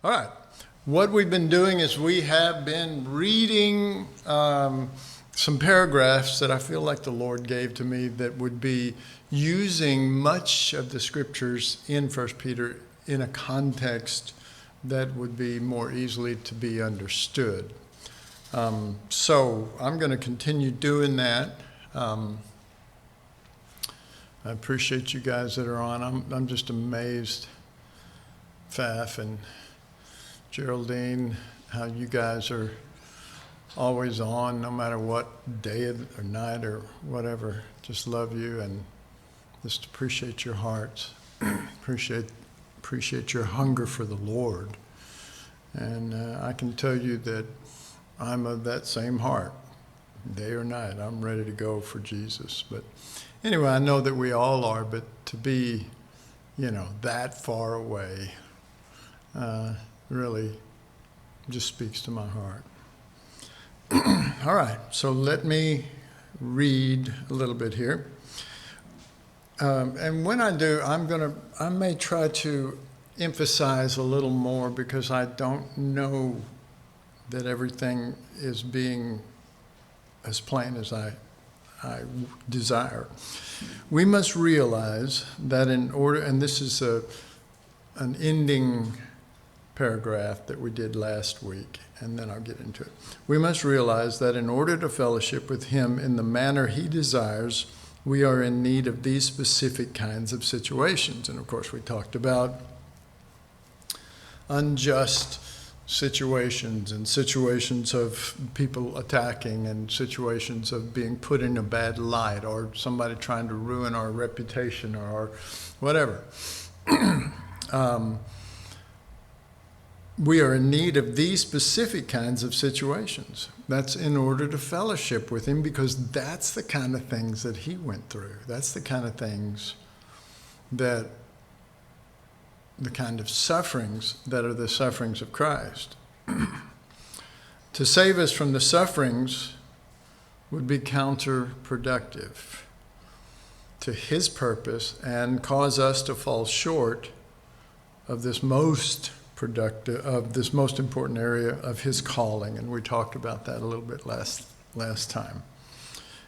All right. What we've been doing is we have been reading some paragraphs that I feel like the Lord gave to me that would be using much of the scriptures in 1 Peter in a context that would be more easily to be understood. So I'm going to continue doing that. I appreciate you guys that are on. I'm just amazed, Faf and Geraldine, how you guys are always on, no matter what day or night or whatever. Just love you and just appreciate your hearts. appreciate your hunger for the Lord. And I can tell you that I'm of that same heart, day or night. I'm ready to go for Jesus. But anyway, I know that we all are, but to be, that far away, really just speaks to my heart. All right, so let me read a little bit here. And when I do, I may try to emphasize a little more because I don't know that everything is being as plain as I desire. We must realize that in order, and this is an ending paragraph that we did last week, and then I'll get into it. We must realize that in order to fellowship with Him in the manner He desires, we are in need of these specific kinds of situations. And of course, we talked about unjust situations and situations of people attacking and situations of being put in a bad light or somebody trying to ruin our reputation or whatever. We are in need of these specific kinds of situations. That's in order to fellowship with Him, because that's the kind of things that He went through. That's the kind of things the kind of sufferings that are the sufferings of Christ. To save us from the sufferings would be counterproductive to His purpose and cause us to fall short of this most productive, of this most important area of His calling, and we talked about that a little bit last time.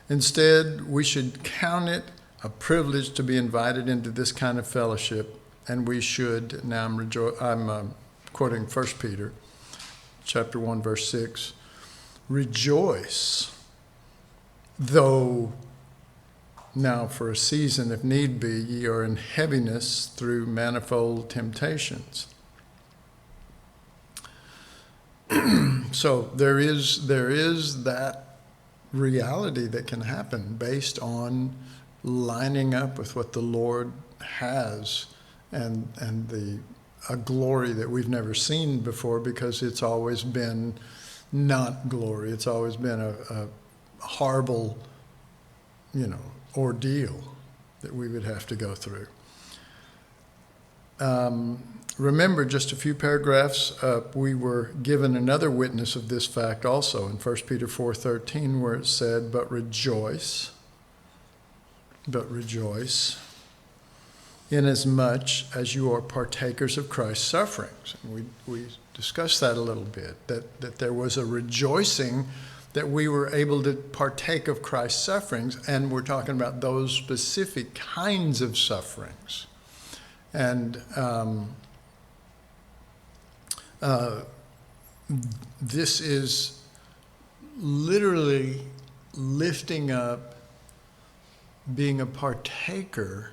Instead, we should count it a privilege to be invited into this kind of fellowship, and we should. Now I'm quoting 1 Peter, chapter 1, verse 6. Rejoice, though now for a season, if need be, ye are in heaviness through manifold temptations. So there is that reality that can happen based on lining up with what the Lord has and a glory that we've never seen before, because it's always been not glory. It's always been a horrible, ordeal that we would have to go through. Remember, just a few paragraphs up, we were given another witness of this fact also in 1 Peter 4:13, where it said, but rejoice, inasmuch as you are partakers of Christ's sufferings. And we discussed that a little bit, that there was a rejoicing that we were able to partake of Christ's sufferings, and we're talking about those specific kinds of sufferings. And this is literally lifting up being a partaker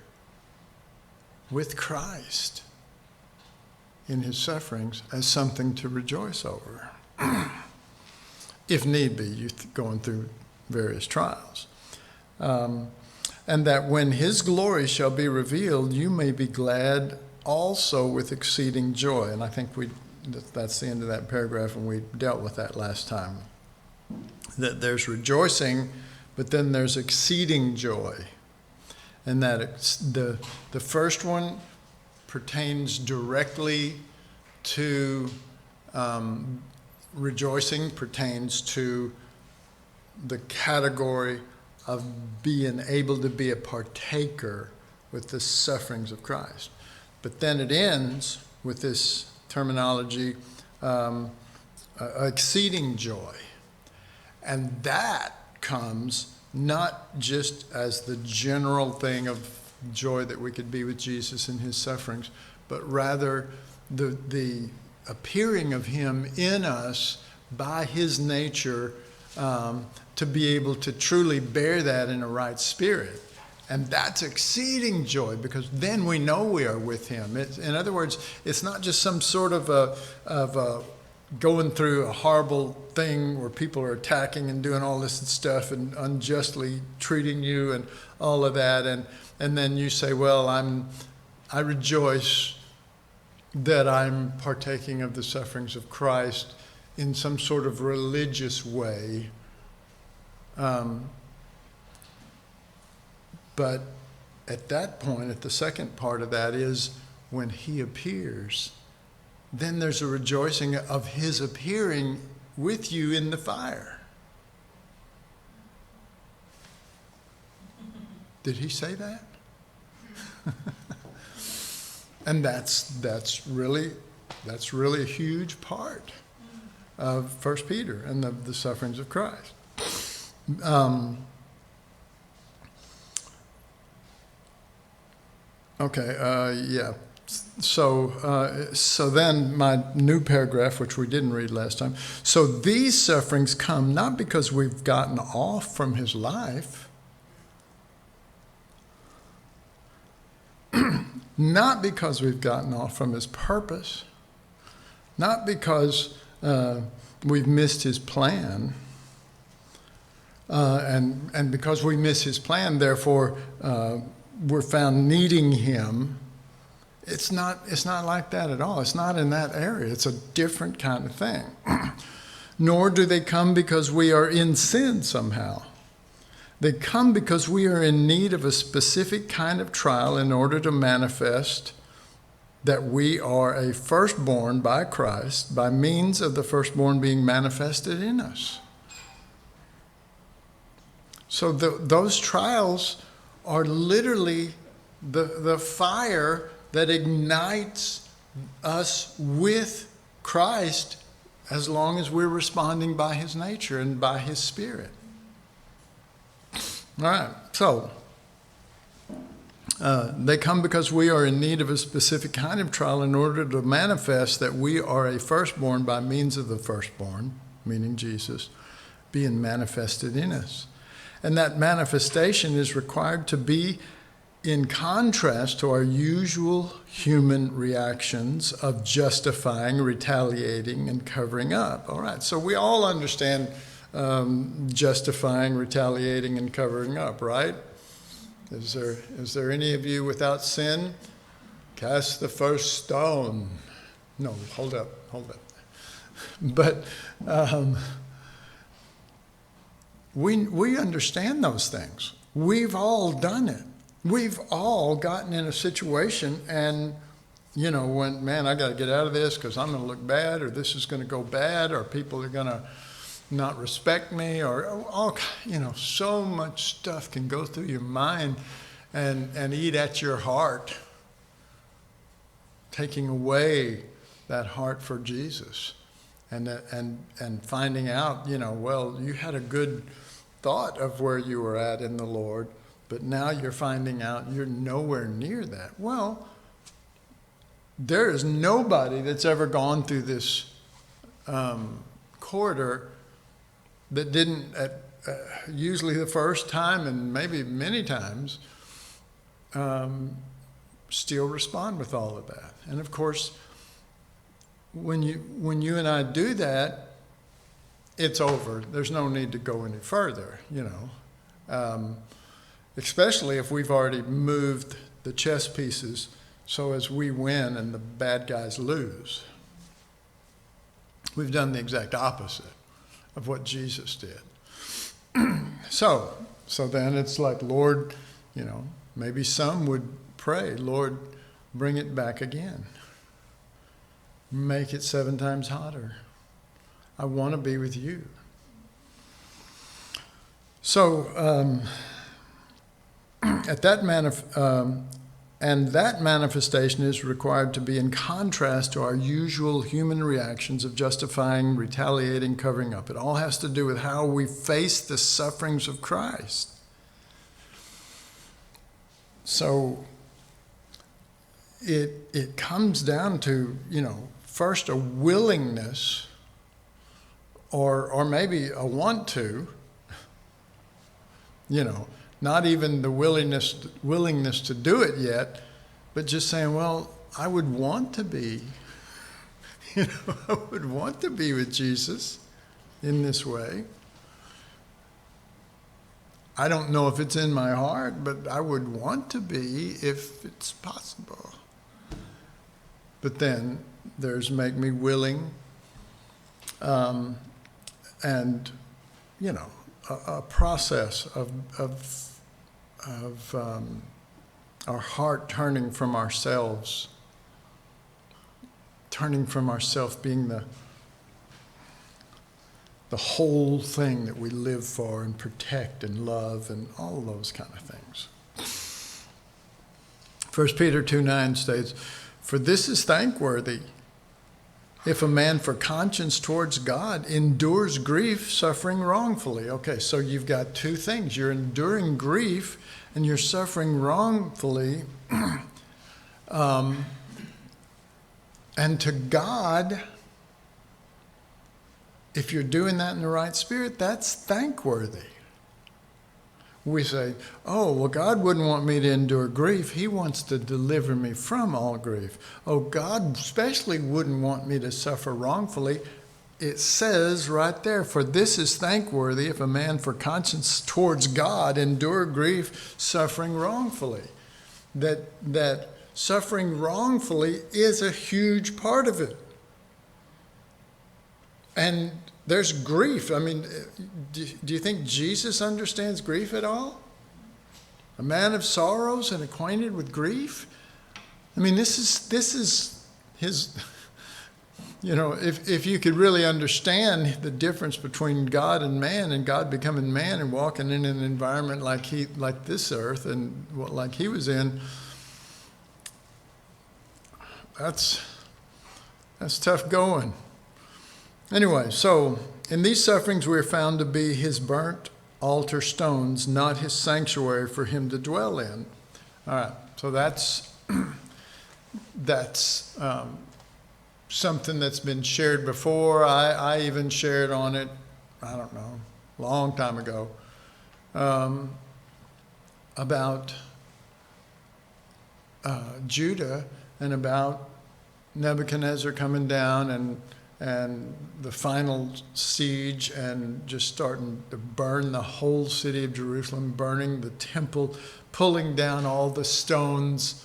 with Christ in His sufferings as something to rejoice over. If need be, you're going through various trials. And that when His glory shall be revealed, you may be glad also with exceeding joy. And I think that's the end of that paragraph, and we dealt with that last time. That there's rejoicing, but then there's exceeding joy. And that the first one pertains directly to rejoicing, pertains to the category of being able to be a partaker with the sufferings of Christ. But then it ends with this terminology, exceeding joy. And that comes not just as the general thing of joy that we could be with Jesus in his sufferings, but rather the appearing of him in us by his nature, to be able to truly bear that in a right spirit. And that's exceeding joy, because then we know we are with him. In other words, it's not just some sort of going through a horrible thing where people are attacking and doing all this stuff and unjustly treating you and all of that. And then you say, well, I rejoice that I'm partaking of the sufferings of Christ in some sort of religious way. But at that point, at the second part of that is when he appears, then there's a rejoicing of his appearing with you in the fire. Did he say that? And that's really a huge part of 1 Peter and the sufferings of Christ. Yeah. So then my new paragraph, which we didn't read last time. So these sufferings come not because we've gotten off from his life, not because we've gotten off from his purpose, not because we've missed his plan, and because we miss his plan, therefore we're found needing him. It's not like that at all. It's not in that area. It's a different kind of thing. Nor do they come because we are in sin somehow. They come because we are in need of a specific kind of trial in order to manifest that we are a firstborn by Christ by means of the firstborn being manifested in us. So those trials are literally the fire that ignites us with Christ as long as we're responding by his nature and by his spirit. All right, so they come because we are in need of a specific kind of trial in order to manifest that we are a firstborn by means of the firstborn, meaning Jesus, being manifested in us. And that manifestation is required to be in contrast to our usual human reactions of justifying, retaliating, and covering up. All right, so we all understand justifying, retaliating, and covering up, right? Is there any of you without sin? Cast the first stone. No, hold up. But we understand those things. We've all done it. We've all gotten in a situation and, when, man, I got to get out of this because I'm going to look bad, or this is going to go bad, or people are going to not respect me, or all, so much stuff can go through your mind and eat at your heart, taking away that heart for Jesus, and finding out, well, you had a good thought of where you were at in the Lord, but now you're finding out you're nowhere near that. Well, there is nobody that's ever gone through this corridor that didn't, usually the first time and maybe many times, still respond with all of that. And of course, when you and I do that, it's over. There's no need to go any further, especially if we've already moved the chess pieces so as we win and the bad guys lose. We've done the exact opposite of what Jesus did. So then it's like, Lord, maybe some would pray, Lord, bring it back again. Make it 7 times hotter. I want to be with you. So at that And that manifestation is required to be in contrast to our usual human reactions of justifying, retaliating, covering up. It all has to do with how we face the sufferings of Christ. So it comes down to, first a willingness or maybe a want to, not even the willingness to do it yet, but just saying, well, I would want to be, I would want to be with Jesus in this way. I don't know if it's in my heart, but I would want to be if it's possible. But then there's make me willing, and, a process of our heart turning from ourselves, being the whole thing that we live for and protect and love and all those kind of things. 1 Peter 2:9 states, "For this is thankworthy, if a man for conscience towards God endures grief, suffering wrongfully." Okay, so you've got two things. You're enduring grief and you're suffering wrongfully. And to God, if you're doing that in the right spirit, that's thankworthy. We say, oh, well, God wouldn't want me to endure grief. He wants to deliver me from all grief. Oh, God especially wouldn't want me to suffer wrongfully. It says right there, "For this is thankworthy if a man for conscience towards God endure grief, suffering wrongfully." That suffering wrongfully is a huge part of it. And there's grief. I mean, do you think Jesus understands grief at all? A man of sorrows and acquainted with grief? I mean, this is his, if you could really understand the difference between God and man, and God becoming man and walking in an environment like this earth and like he was in, that's tough going. Anyway, so in these sufferings we are found to be his burnt altar stones, not his sanctuary for him to dwell in. All right, so that's something that's been shared before. I even shared on it, I don't know, a long time ago, about Judah and about Nebuchadnezzar coming down and the final siege and just starting to burn the whole city of Jerusalem, burning the temple, pulling down all the stones.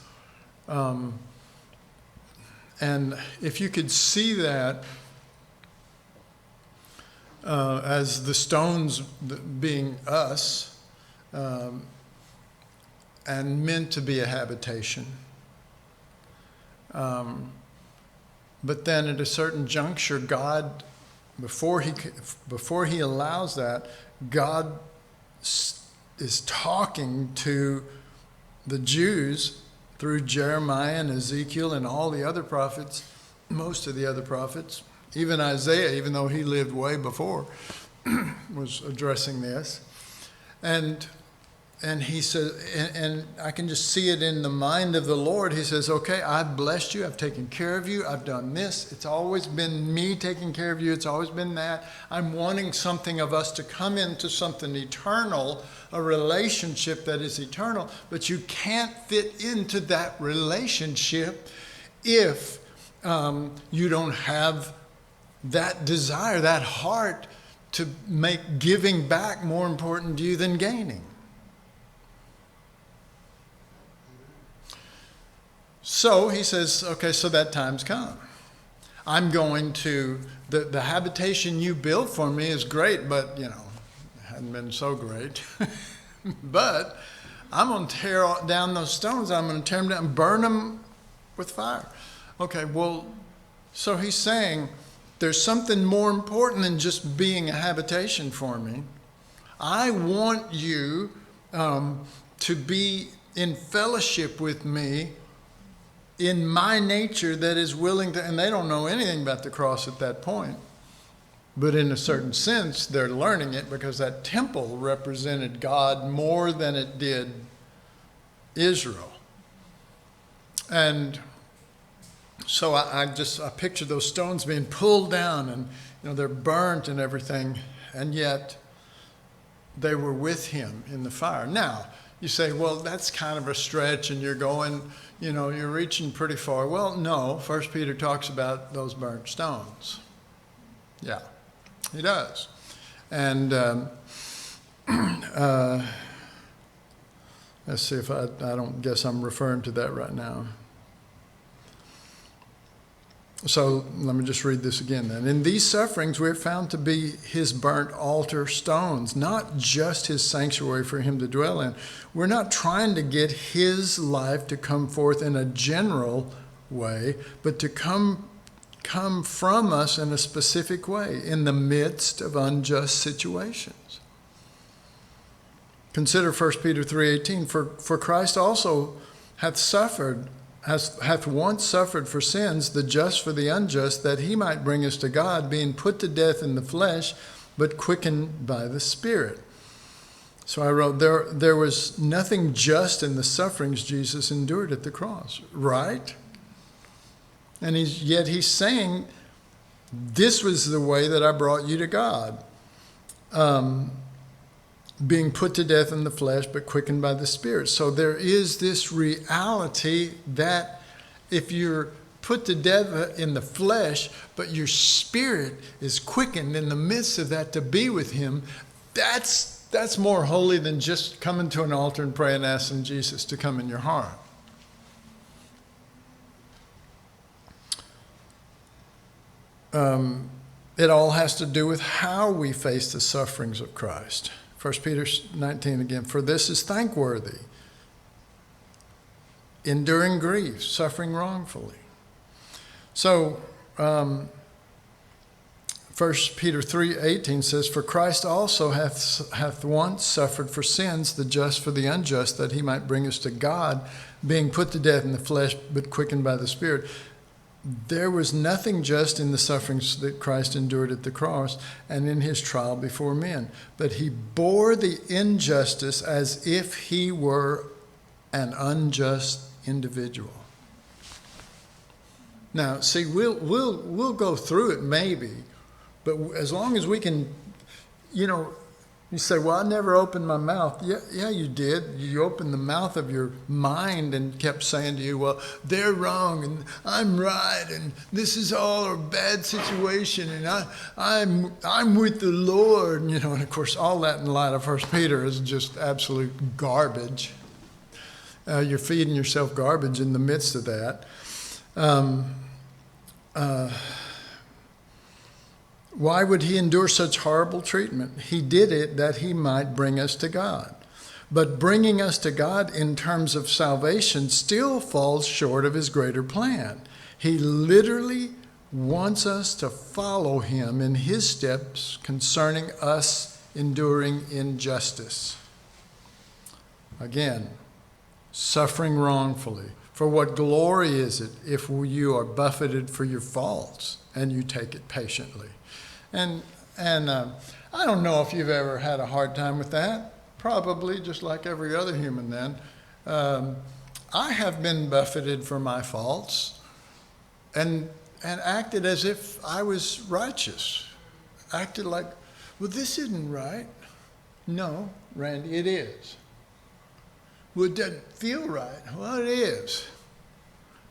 And if you could see that as the stones being us and meant to be a habitation. But then at a certain juncture, God, before he allows that, God is talking to the Jews through Jeremiah and Ezekiel and all the other prophets, most of the other prophets, even Isaiah, even though he lived way before, was addressing this. And he says, and I can just see it in the mind of the Lord. He says, okay, I've blessed you. I've taken care of you. I've done this. It's always been me taking care of you. It's always been that. I'm wanting something of us to come into something eternal, a relationship that is eternal. But you can't fit into that relationship if you don't have that desire, that heart to make giving back more important to you than gaining. So he says, okay, so that time's come. I'm going to, the habitation you built for me is great, but, it hadn't been so great. But I'm going to tear down those stones. I'm going to tear them down and burn them with fire. Okay, well, so he's saying there's something more important than just being a habitation for me. I want you to be in fellowship with me in my nature that is willing to, and they don't know anything about the cross at that point, but in a certain sense, they're learning it because that temple represented God more than it did Israel. And so I picture those stones being pulled down and, they're burnt and everything, and yet they were with him in the fire. Now, you say, well, that's kind of a stretch and you're going, you're reaching pretty far. Well, no, 1 Peter talks about those burnt stones. Yeah, he does. And let's see if I don't guess I'm referring to that right now. So let me just read this again then. In these sufferings we are found to be his burnt altar stones, not just his sanctuary for him to dwell in. We're not trying to get his life to come forth in a general way, but to come from us in a specific way in the midst of unjust situations. Consider 1 Peter 3:18, for Christ also hath once suffered for sins, the just for the unjust, that he might bring us to God, being put to death in the flesh, but quickened by the Spirit. So I wrote, there was nothing just in the sufferings Jesus endured at the cross, right? And yet he's saying, this was the way that I brought you to God. Being put to death in the flesh, but quickened by the Spirit. So there is this reality that if you're put to death in the flesh, but your spirit is quickened in the midst of that to be with him, that's more holy than just coming to an altar and praying and asking Jesus to come in your heart. It all has to do with how we face the sufferings of Christ. 1 Peter 19 again, for this is thankworthy, enduring grief, suffering wrongfully. So 1 Peter 3:18 says, for Christ also hath once suffered for sins, the just for the unjust, that he might bring us to God, being put to death in the flesh, but quickened by the Spirit. There was nothing just in the sufferings that Christ endured at the cross and in his trial before men, but he bore the injustice as if he were an unjust individual. Now, see, we'll go through it maybe, but as long as we can, you say, well, I never opened my mouth. Yeah, you did. You opened the mouth of your mind and kept saying to you, well, they're wrong and I'm right and this is all a bad situation and I'm with the Lord. And of course, all that in light of 1 Peter is just absolute garbage. You're feeding yourself garbage in the midst of that. Why would he endure such horrible treatment? He did it that he might bring us to God. But bringing us to God in terms of salvation still falls short of his greater plan. He literally wants us to follow him in his steps concerning us enduring injustice. Again, suffering wrongfully. For what glory is it if you are buffeted for your faults and you take it patiently? And I don't know if you've ever had a hard time with that. Probably, just like every other human then. I have been buffeted for my faults and acted as if I was righteous. Acted like, well, this isn't right. No, Randy, it is. Well, it doesn't feel right. Well, it is.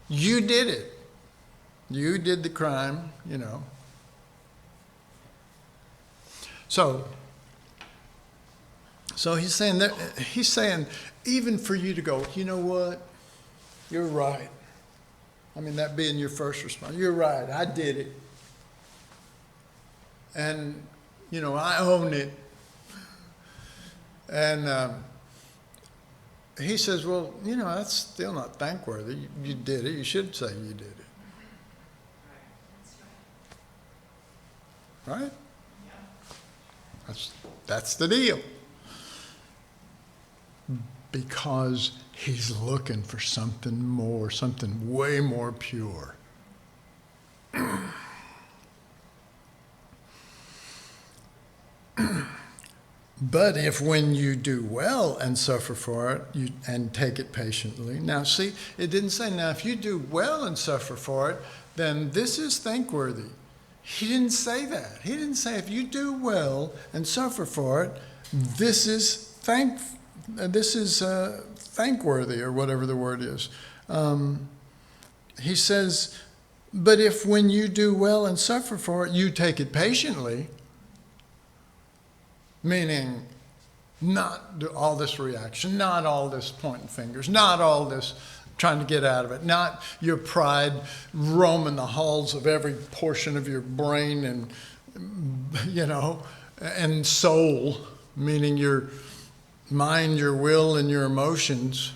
You did it. You did the crime, So he's saying, even for you to go, you know what? You're right. I mean, that being your first response. You're right. I did it. And, I own it. And he says, well, that's still not thankworthy. You did it. You should say you did it. Right? That's the deal. because he's looking for something more, something way more pure. But if when you do well and suffer for it, and take it patiently. Now see, it didn't say, now if you do well and suffer for it, then this is thankworthy. He didn't say that. He didn't say if you do well and suffer for it, this is thankworthy, or whatever the word is. He says, but if when you do well and suffer for it, you take it patiently, meaning not do all this reaction, not all this pointing fingers, not all this trying to get out of it, not your pride roaming the halls of every portion of your brain and, and soul, meaning your mind, your will, and your emotions.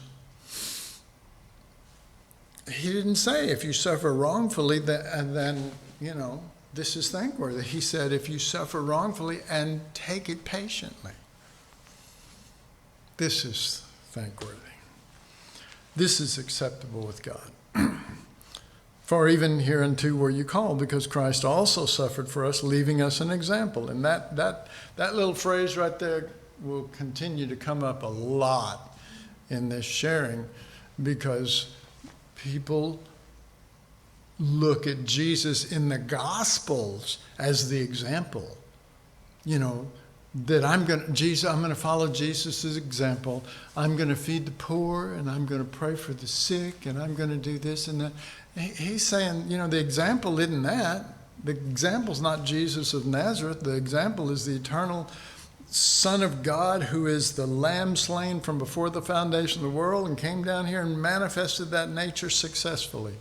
He didn't say if you suffer wrongfully, then this is thankworthy. He said if you suffer wrongfully and take it patiently, this is thankworthy. This is acceptable with God. For even hereunto were you called, because Christ also suffered for us, leaving us an example. And that little phrase right there will continue to come up a lot in this sharing, because people look at Jesus in the Gospels as the example. That I'm going to follow Jesus' example. I'm going to feed the poor, and I'm going to pray for the sick, and I'm going to do this and that. He's saying, the example isn't that. The example's not Jesus of Nazareth. The example is the eternal Son of God, who is the Lamb slain from before the foundation of the world and came down here and manifested that nature successfully.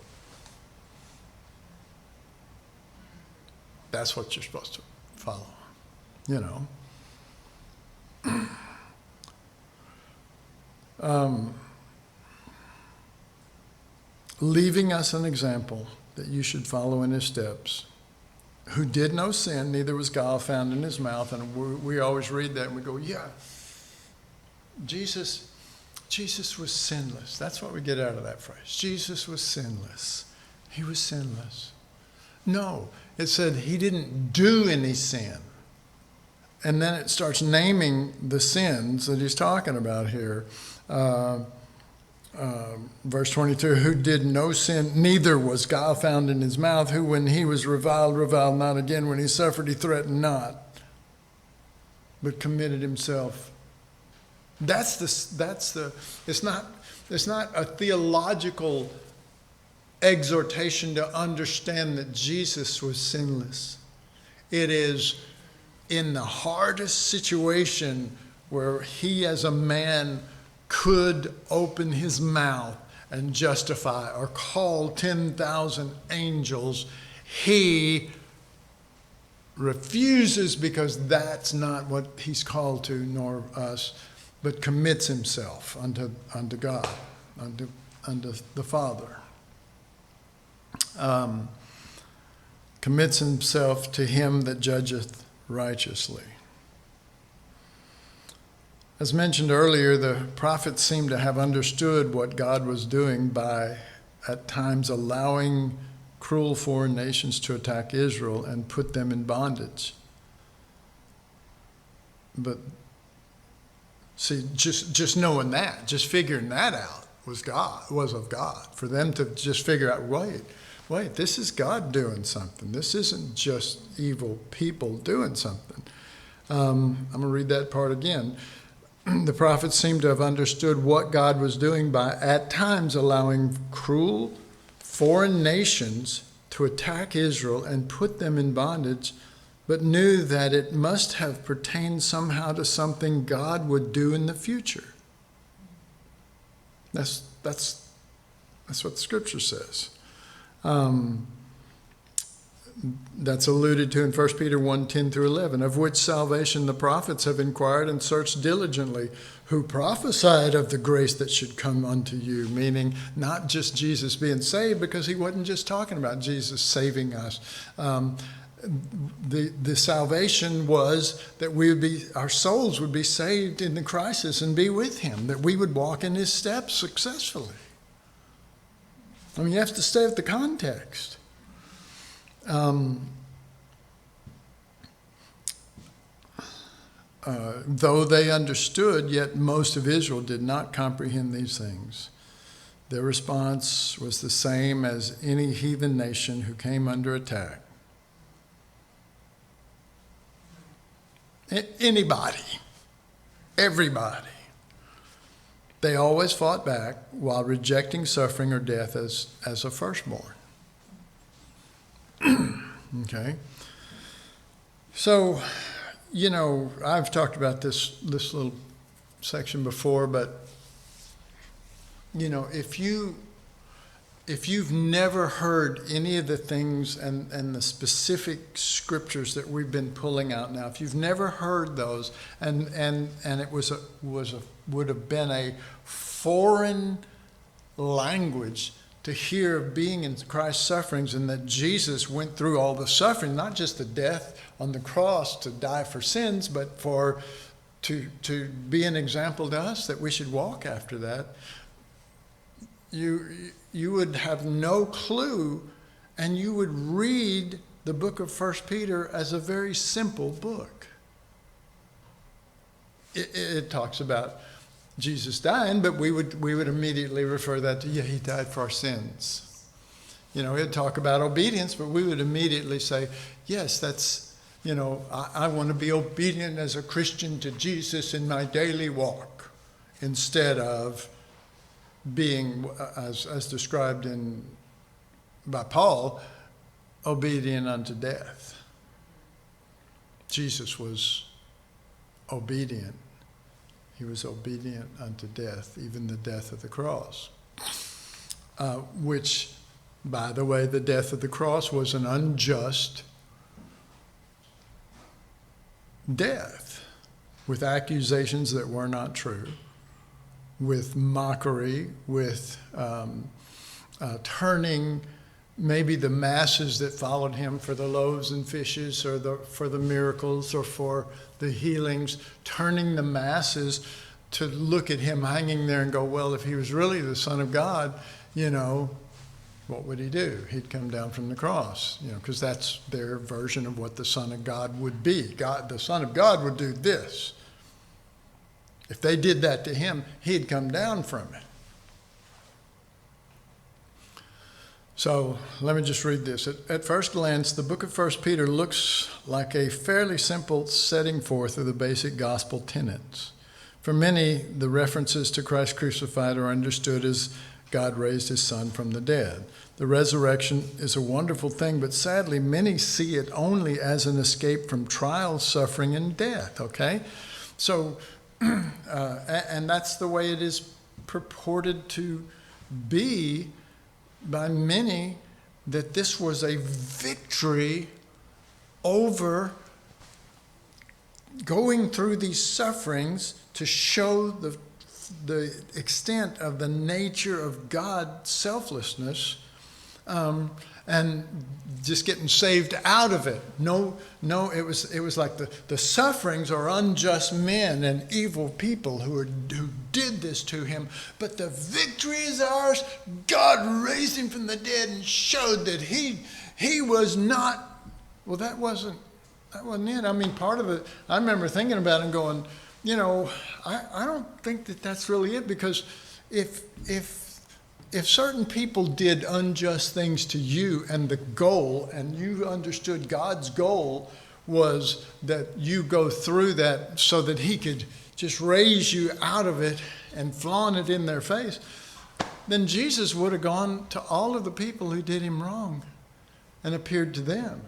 That's what you're supposed to follow, leaving us an example that you should follow in his steps, who did no sin, neither was guile found in his mouth. And we always read that and we go, yeah, Jesus was sinless. That's what we get out of that phrase. Jesus was sinless. He was sinless. No, it said he didn't do any sin. And then it starts naming the sins that he's talking about here. Verse 22, who did no sin, neither was guile found in his mouth, who when he was reviled not again. When he suffered, he threatened not, but committed himself. It's not a theological exhortation to understand that Jesus was sinless. It is in the hardest situation where he as a man could open his mouth and justify or call 10,000 angels, he refuses, because that's not what he's called to, nor us, but commits himself unto God, unto the Father. Commits himself to him that judgeth righteously. As mentioned earlier, the prophets seem to have understood what God was doing by, at times, allowing cruel foreign nations to attack Israel and put them in bondage. But see, just knowing that, just figuring that out was of God. For them to just figure out, wait, this is God doing something. This isn't just evil people doing something. I'm going to read that part again. The prophets seem to have understood what God was doing by, at times, allowing cruel foreign nations to attack Israel and put them in bondage, but knew that it must have pertained somehow to something God would do in the future. That's what the Scripture says. That's alluded to in 1 Peter 1:10 through 11, of which salvation the prophets have inquired and searched diligently, who prophesied of the grace that should come unto you, meaning not just Jesus being saved, because he wasn't just talking about Jesus saving us. the salvation was that our souls would be saved in the crisis and be with him, that we would walk in his steps successfully. I mean, you have to stay with the context. Though they understood, yet most of Israel did not comprehend these things. Their response was the same as any heathen nation who came under attack. Anybody, everybody. They always fought back while rejecting suffering or death as a firstborn. Okay? So, I've talked about this little section before, but, if you've never heard any of the things and the specific scriptures that we've been pulling out now, if you've never heard those, and it would have been a foreign language to hear of being in Christ's sufferings, and that Jesus went through all the suffering, not just the death on the cross to die for sins, but to be an example to us that we should walk after that. You would have no clue, and you would read the book of 1 Peter as a very simple book. It talks about Jesus dying, but we would immediately refer that to, he died for our sins. It'd talk about obedience, but we would immediately say, yes, that's, I want to be obedient as a Christian to Jesus in my daily walk, instead of being, as described by Paul, obedient unto death. Jesus was obedient. He was obedient unto death, even the death of the cross. Which, by the way, the death of the cross was an unjust death, with accusations that were not true, with mockery, with turning maybe the masses that followed him for the loaves and fishes, or for the miracles, or for the healings, turning the masses to look at him hanging there and go, well, if he was really the Son of God, what would he do? He'd come down from the cross, because that's their version of what the Son of God would be. The Son of God would do this. If they did that to him, he'd come down from it. So let me just read this. At first glance, the book of 1 Peter looks like a fairly simple setting forth of the basic gospel tenets. For many, the references to Christ crucified are understood as God raised his Son from the dead. The resurrection is a wonderful thing, but sadly, many see it only as an escape from trial, suffering, and death, okay? So, and that's the way it is purported to be by many, that this was a victory over going through these sufferings to show the extent of the nature of God's selflessness, and just getting saved out of it. No, it was like the sufferings are unjust men and evil people who did this to him, but the victory is ours. God raised him from the dead and showed that he was not. Well, that wasn't it. I mean, part of it, I remember thinking about it and going, I don't think that that's really it, because if certain people did unjust things to you, and the goal, and you understood God's goal was that you go through that so that he could just raise you out of it and flaunt it in their face, then Jesus would have gone to all of the people who did him wrong and appeared to them.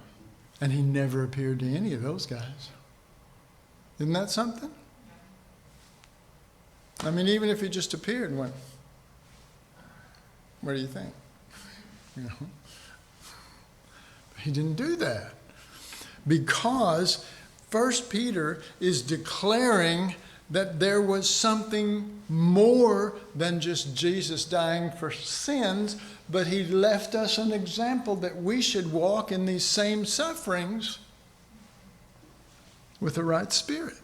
And he never appeared to any of those guys. Isn't that something? I mean, even if he just appeared and went, what do you think? He didn't do that, because 1 Peter is declaring that there was something more than just Jesus dying for sins, but he left us an example that we should walk in these same sufferings with the right spirit.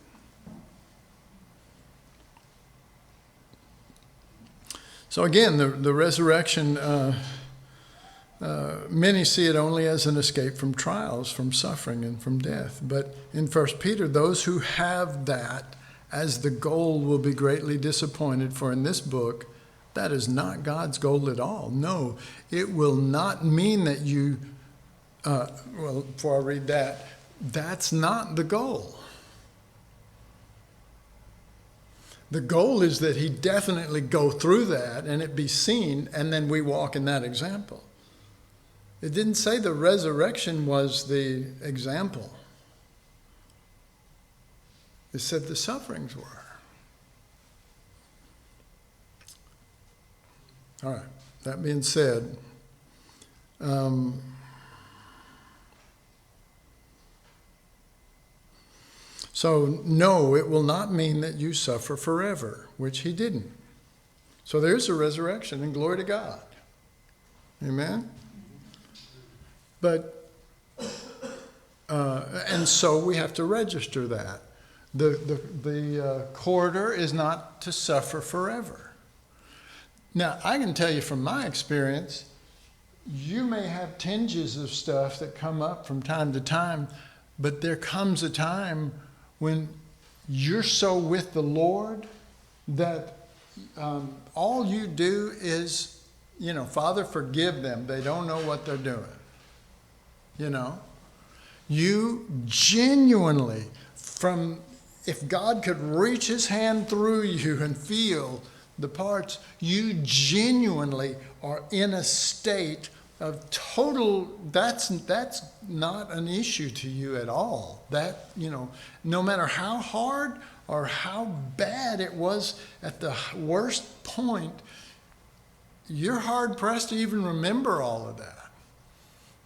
So again, the resurrection, many see it only as an escape from trials, from suffering, and from death. But in 1 Peter, those who have that as the goal will be greatly disappointed, for in this book, that is not God's goal at all. No, it will not mean that you, well, before I read that, that's not the goal. The goal is that he definitely go through that and it be seen, and then we walk in that example. It didn't say the resurrection was the example. It said the sufferings were. All right, that being said, so no, it will not mean that you suffer forever, which he didn't. So there's a resurrection, and glory to God. Amen? But, and so we have to register that. The corridor is not to suffer forever. Now, I can tell you from my experience, you may have tinges of stuff that come up from time to time, but there comes a time when you're so with the Lord that all you do is, Father, forgive them. They don't know what they're doing. You genuinely, if God could reach his hand through you and feel the parts, you genuinely are in a state of total, that's not an issue to you at all. That, no matter how hard or how bad it was at the worst point, you're hard pressed to even remember all of that.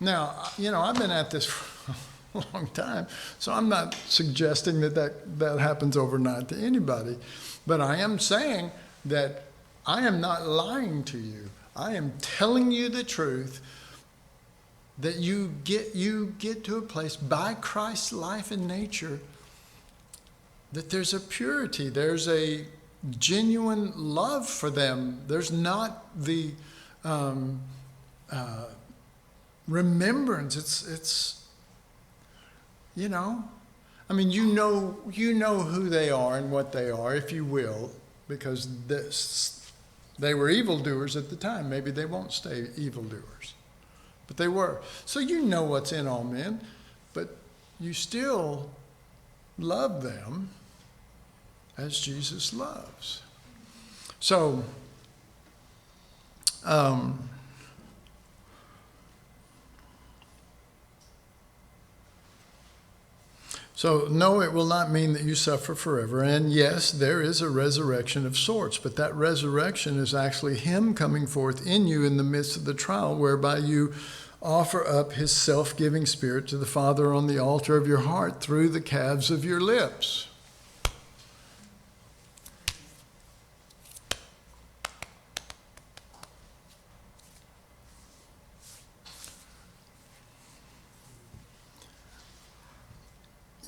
Now, I've been at this for a long time, so I'm not suggesting that happens overnight to anybody, but I am saying that I am not lying to you. I am telling you the truth, that you get to a place by Christ's life and nature that there's a purity, there's a genuine love for them. There's not the remembrance. It's you know who they are and what they are, if you will, because they were evildoers at the time. Maybe they won't stay evildoers, but they were. So you know what's in all men, but you still love them as Jesus loves. So, no, it will not mean that you suffer forever. And yes, there is a resurrection of sorts, but that resurrection is actually him coming forth in you in the midst of the trial, whereby you offer up his self-giving spirit to the Father on the altar of your heart through the calves of your lips.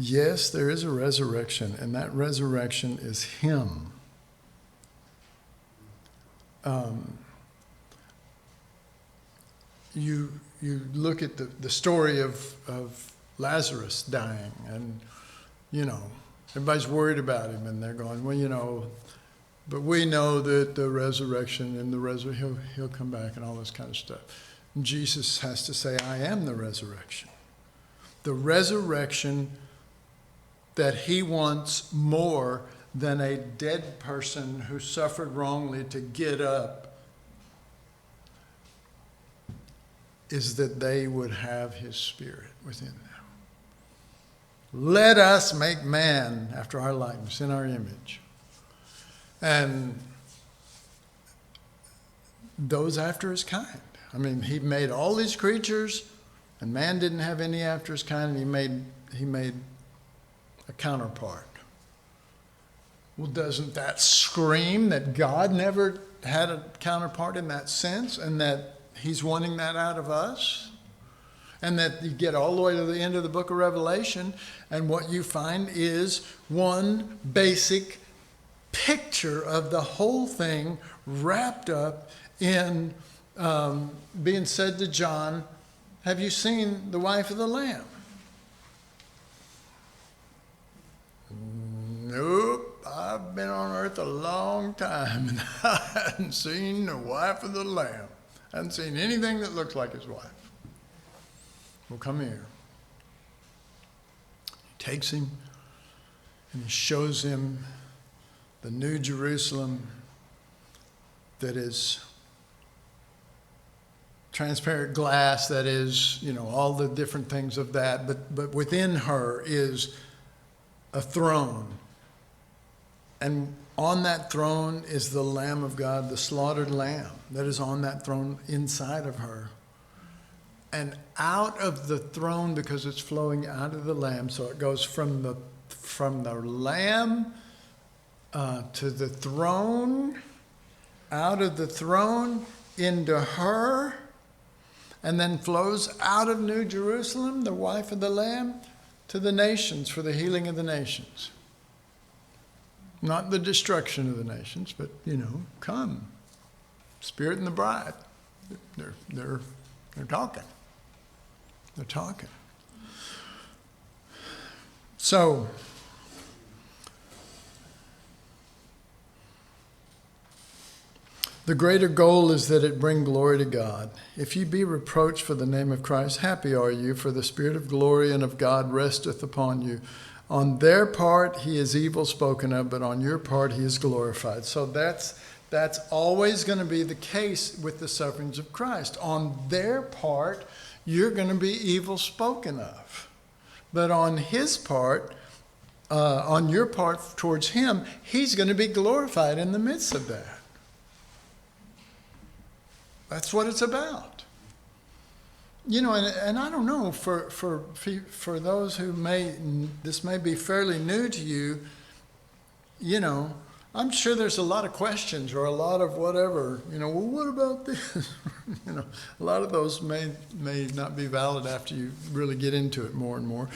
Yes, there is a resurrection, and that resurrection is him. You look at the story of Lazarus dying, and everybody's worried about him, and they're going, but we know that the resurrection and he'll come back and all this kind of stuff. And Jesus has to say, I am the resurrection. The resurrection that he wants more than a dead person who suffered wrongly to get up is that they would have his spirit within them. Let us make man after our likeness, in our image. And those after his kind. He made all these creatures, and man didn't have any after his kind, and he made a counterpart. Well, doesn't that scream that God never had a counterpart in that sense, and that he's wanting that out of us? And that you get all the way to the end of the book of Revelation, and what you find is one basic picture of the whole thing wrapped up in being said to John, have you seen the wife of the Lamb? Nope, I've been on earth a long time and I hadn't seen the wife of the Lamb. I hadn't seen anything that looks like his wife. Well, come here. He takes him and he shows him the New Jerusalem that is transparent glass, that is, all the different things of that. But within her is a throne. And on that throne is the Lamb of God, the slaughtered lamb that is on that throne inside of her. And out of the throne, because it's flowing out of the Lamb, so it goes from the Lamb to the throne, out of the throne into her, and then flows out of New Jerusalem, the wife of the Lamb, to the nations for the healing of the nations. Not the destruction of the nations, but, come. Spirit and the bride. They're talking. They're talking. So, the greater goal is that it bring glory to God. If ye be reproached for the name of Christ, happy are you, for the Spirit of glory and of God resteth upon you. On their part he is evil spoken of, but on your part he is glorified. So that's always going to be the case with the sufferings of Christ. On their part, you're going to be evil spoken of. But on his part, on your part towards him, he's going to be glorified in the midst of that. That's what it's about. And I don't know, for those who this may be fairly new to you, I'm sure there's a lot of questions or a lot of whatever, well, what about this? A lot of those may not be valid after you really get into it more and more.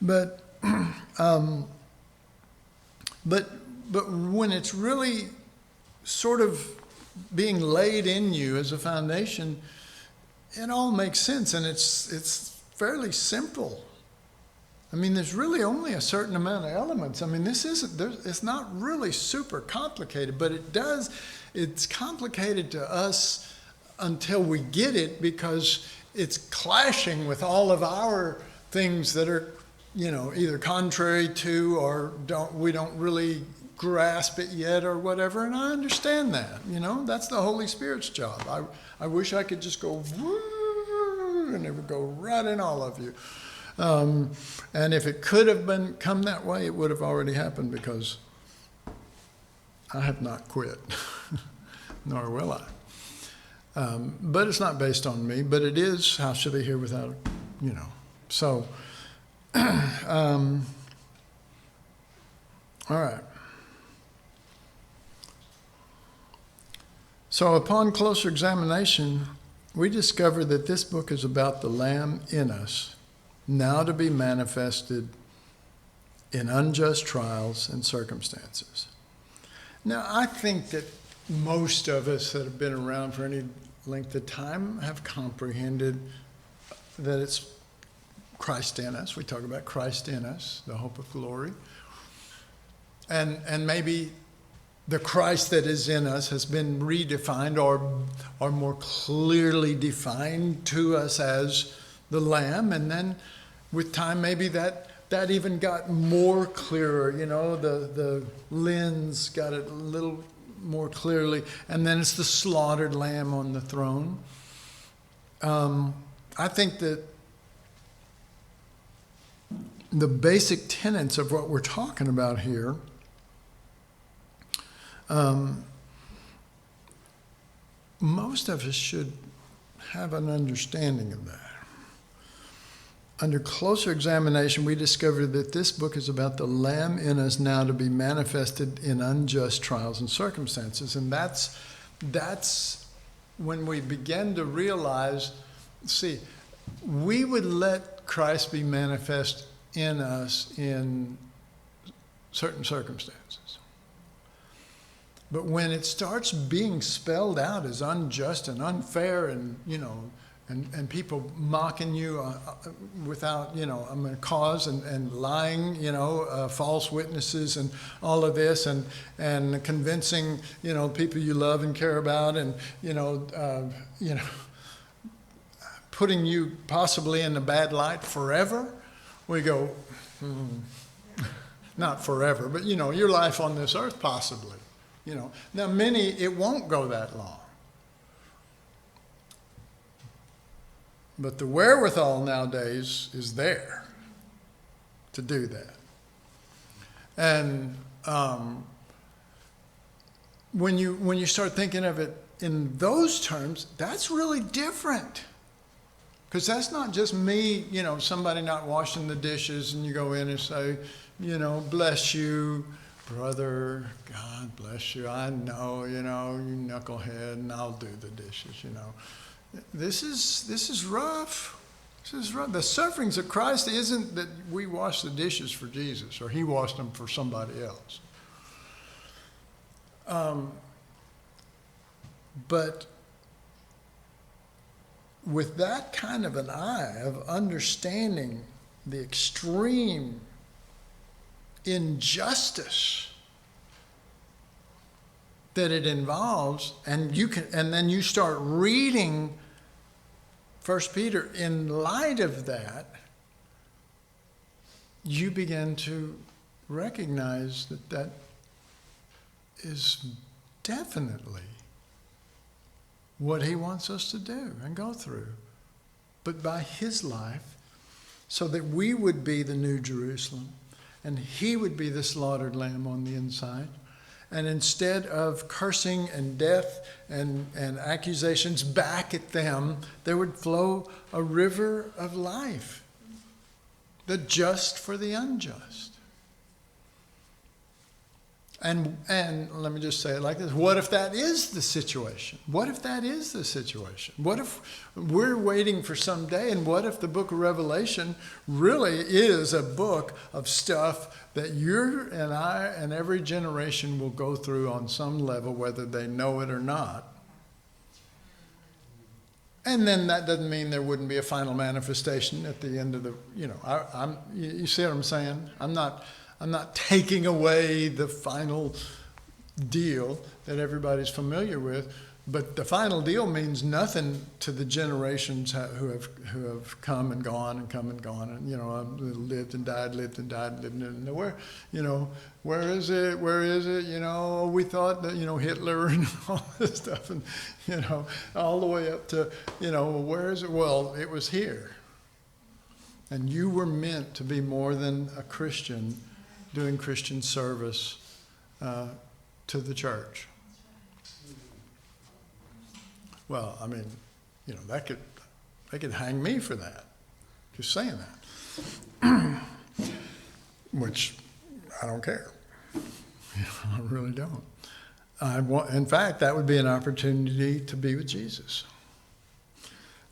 But when it's really sort of being laid in you as a foundation, it all makes sense, and it's fairly simple. There's really only a certain amount of elements. It's not really super complicated, but it's complicated to us until we get it, because it's clashing with all of our things that are, either contrary to or we don't really grasp it yet or whatever. And I understand that, that's the Holy Spirit's job. I wish I could just go and it would go right in all of you. And if it could have come that way, it would have already happened, because I have not quit, nor will I. But it's not based on me, but it is, how should they hear without, So, all right. So upon closer examination, we discover that this book is about the Lamb in us, now to be manifested in unjust trials and circumstances. Now, I think that most of us that have been around for any length of time have comprehended that it's Christ in us. We talk about Christ in us, the hope of glory. And maybe the Christ that is in us has been redefined or more clearly defined to us as the Lamb. And then with time, maybe that even got more clearer. The lens got it a little more clearly. And then it's the slaughtered Lamb on the throne. I think that the basic tenets of what we're talking about here, most of us should have an understanding of that. under closer examination, we discovered that this book is about the Lamb in us now to be manifested in unjust trials and circumstances. And that's when we begin to realize, see, we would let Christ be manifest in us in certain circumstances. But when it starts being spelled out as unjust and unfair and, and people mocking you without, a cause and lying, false witnesses and all of this and convincing, people you love and care about and, putting you possibly in a bad light forever, we go, not forever, but, your life on this earth possibly. Now many, it won't go that long. But the wherewithal nowadays is there to do that. And when you start thinking of it in those terms, that's really different. Because that's not just me, somebody not washing the dishes and you go in and say, bless you, brother, God bless you. I know, you knucklehead, and I'll do the dishes, This is rough. This is rough. The sufferings of Christ isn't that we wash the dishes for Jesus or he washed them for somebody else. But with that kind of an eye of understanding the extreme injustice that it involves, and then you start reading 1 Peter in light of that, you begin to recognize that is definitely what he wants us to do and go through, but by his life, so that we would be the New Jerusalem and he would be the slaughtered lamb on the inside. And instead of cursing and death and accusations back at them, there would flow a river of life, the just for the unjust. And let me just say it like this. What if that is the situation? What if that is the situation? What if we're waiting for some day, and what if the book of Revelation really is a book of stuff that you and I and every generation will go through on some level, whether they know it or not? And then that doesn't mean there wouldn't be a final manifestation at the end of the, you see what I'm saying? I'm not taking away the final deal that everybody's familiar with, but the final deal means nothing to the generations who have come and gone and lived and died, lived and nowhere. Where is it? We thought that Hitler and all this stuff, and all the way up to where is it? Well, it was here, and you were meant to be more than a Christian, doing Christian service to the church. Well, I mean, they could hang me for that, just saying that, which I don't care. I really don't. In fact, that would be an opportunity to be with Jesus.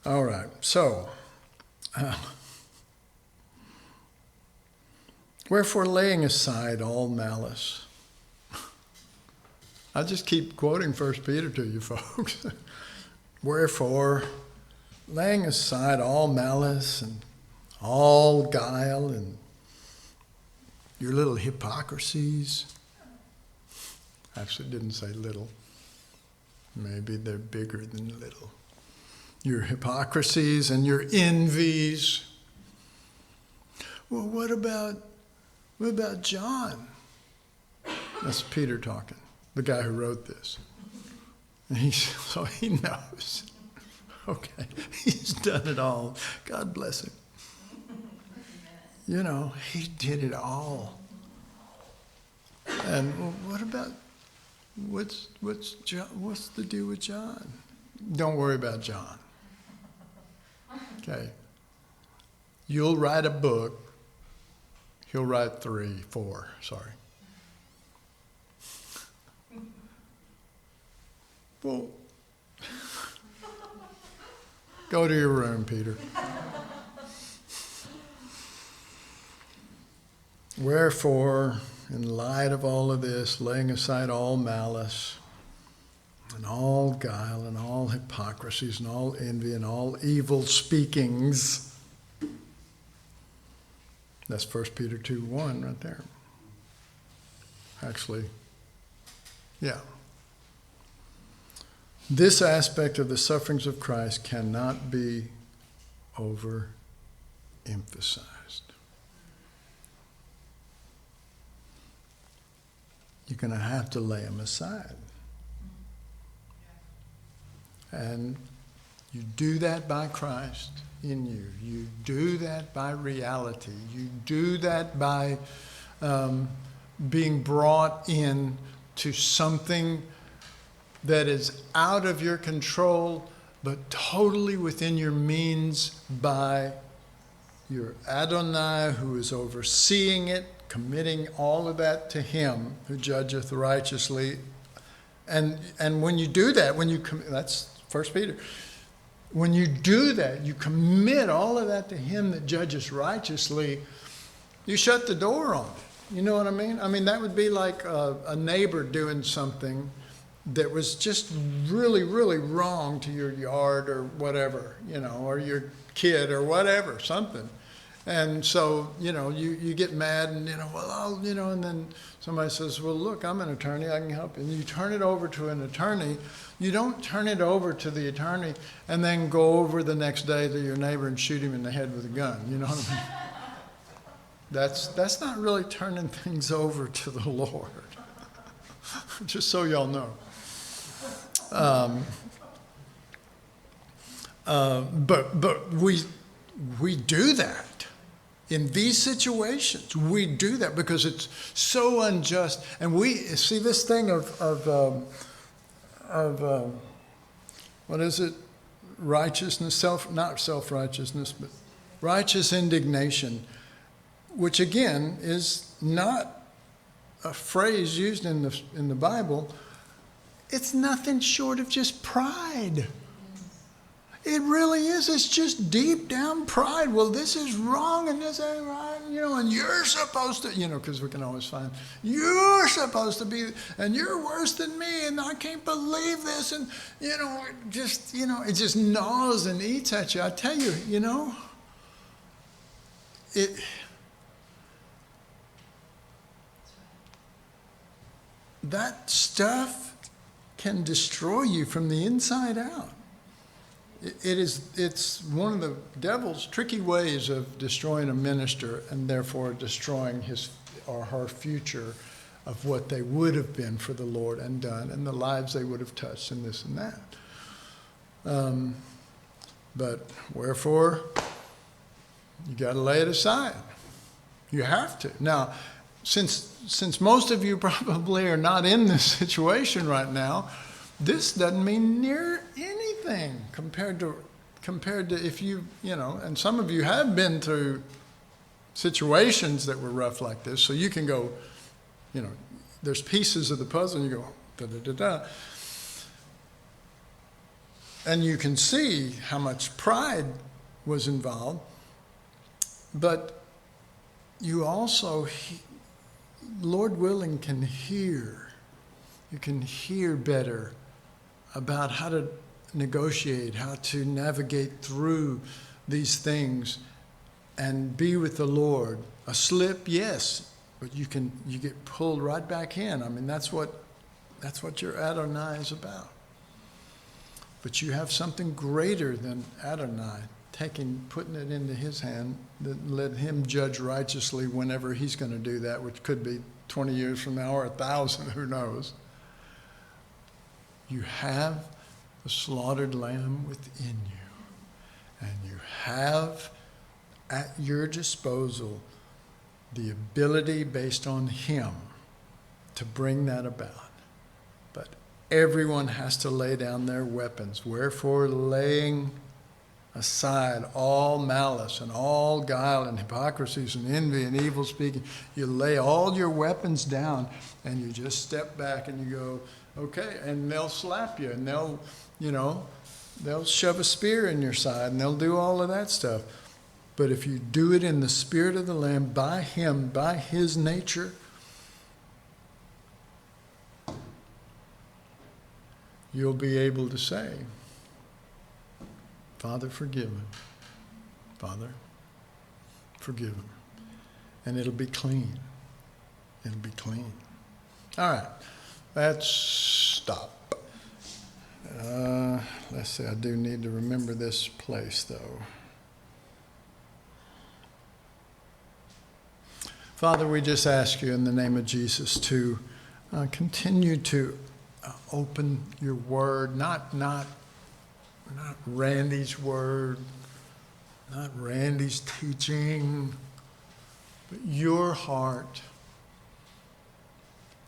All right, so. Wherefore, laying aside all malice. I just keep quoting 1 Peter to you folks. Wherefore, laying aside all malice and all guile and your little hypocrisies. Actually, it didn't say little. Maybe they're bigger than little. Your hypocrisies and your envies. Well, what about John? That's Peter talking, the guy who wrote this. And so he knows. Okay, he's done it all. God bless him. He did it all. And what about, what's the deal with John? Don't worry about John. Okay. You'll write a book. He'll write 3, 4, sorry. Well, go to your room, Peter. Wherefore, in light of all of this, laying aside all malice and all guile and all hypocrisies and all envy and all evil speakings. That's 1 Peter 2:1 right there. Actually, yeah. This aspect of the sufferings of Christ cannot be overemphasized. You're going to have to lay them aside. And you do that by Christ in you. You do that by reality. You do that by being brought in to something that is out of your control, but totally within your means by your Adonai, who is overseeing it, committing all of that to him who judgeth righteously. And when you do that, that's 1 Peter. When you do that, you commit all of that to him that judges righteously, you shut the door on it. You know what I mean? I mean, that would be like a neighbor doing something that was just really, really wrong to your yard or whatever, or your kid or whatever, something. And so, you get mad and, and then somebody says, well, look, I'm an attorney, I can help you. And you turn it over to an attorney. You don't turn it over to the attorney and then go over the next day to your neighbor and shoot him in the head with a gun. You know what I mean? That's not really turning things over to the Lord. Just so y'all know. But we do that. In these situations, we do that because it's so unjust. And we see this thing of what is it? Righteousness, not self-righteousness, but righteous indignation, which again is not a phrase used in the Bible. It's nothing short of just pride. It really is. It's just deep down pride. Well, this is wrong and this ain't right, and you're supposed to, because we can always find, you're supposed to be, and you're worse than me, and I can't believe this, and, it just gnaws and eats at you. I tell you, that stuff can destroy you from the inside out. It's one of the devil's tricky ways of destroying a minister and therefore destroying his or her future of what they would have been for the Lord and done and the lives they would have touched and this and that. But wherefore, you got to lay it aside. You have to. Now, since most of you probably are not in this situation right now, this doesn't mean near anything compared to if you, and some of you have been through situations that were rough like this, so you can go, there's pieces of the puzzle and you go, da-da-da-da. And you can see how much pride was involved, but you also, Lord willing, can hear. You can hear better about how to negotiate, how to navigate through these things and be with the Lord. A slip, yes, but you get pulled right back in. I mean, that's what your Adonai is about. But you have something greater than Adonai, putting it into his hand, that let him judge righteously whenever he's going to do that, which could be 20 years from now or 1,000, who knows. You have the slaughtered lamb within you, and you have at your disposal the ability based on him to bring that about. But everyone has to lay down their weapons. Wherefore, laying aside all malice and all guile and hypocrisies and envy and evil speaking. You lay all your weapons down and you just step back and you go, okay, and they'll slap you and they'll shove a spear in your side and they'll do all of that stuff. But if you do it in the Spirit of the Lamb, by Him, by His nature, you'll be able to say, Father, forgive him. Father, forgive him. And it'll be clean. It'll be clean. All right, let's stop. Let's see, I do need to remember this place, though. Father, we just ask you in the name of Jesus to continue to open your word, not Randy's word, not Randy's teaching, but your heart.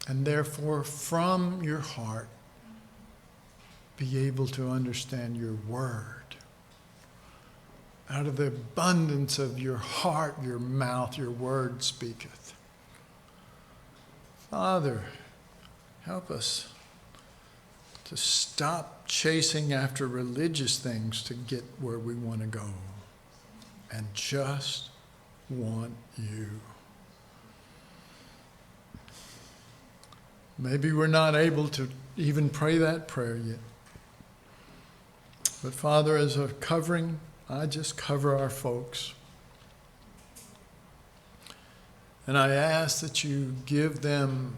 And therefore, from your heart, be able to understand your word. Out of the abundance of your heart, your mouth, your word speaketh. Father, help us to stop chasing after religious things to get where we want to go and just want you. Maybe we're not able to even pray that prayer yet. But Father, as a covering, I just cover our folks. And I ask that you give them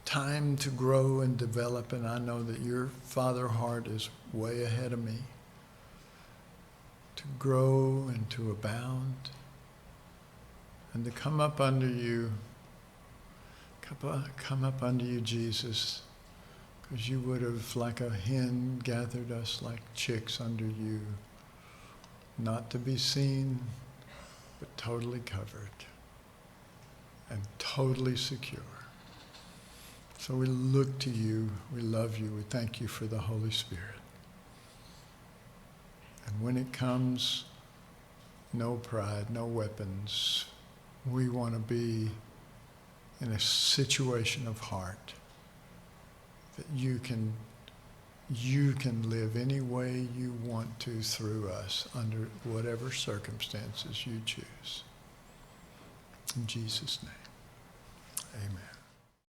time to grow and develop, and I know that your Father heart is way ahead of me. To grow and to abound and to come up under you. Come up under you, Jesus, because you would have, like a hen, gathered us like chicks under you, not to be seen, but totally covered and totally secure. So we look to you, we love you, we thank you for the Holy Spirit. And when it comes, no pride, no weapons. We want to be in a situation of heart that you can live any way you want to through us under whatever circumstances you choose. In Jesus' name, amen.